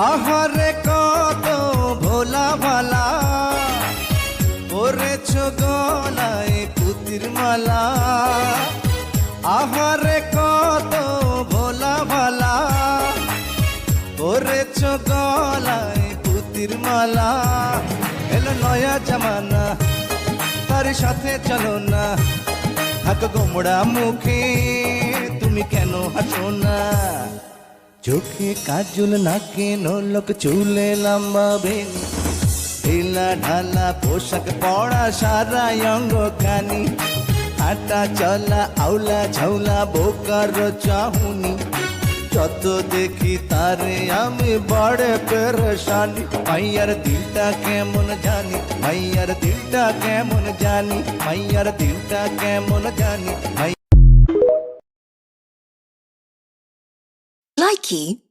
আহারে কত ভোলা ভালা করেছ গলায় পুতির মালা। আহারে কত ভোলা ভালা করেছ গলায় পুতির মালা। এলো নয়া জামানা তার সাথে চলো না, থাকো গোমড়া মুখে তুমি কেন হাসো না। চোখে কাজল নাকে নলক চুলে লম্বা বেনি, ঢিলা ঢালা পোশাক পরা সারা অঙ্গ কানি, হাঁটা চলা আউলা ঝাউলা বোকার চাহুনি। যত দেখি তারে আমি বড় পেরেশানি। মাইয়ার দিলটা কেমন জানি, মাইয়ার দিলটা কেমন জানি, মাইয়ার দিলটা কেমন জানি। Likey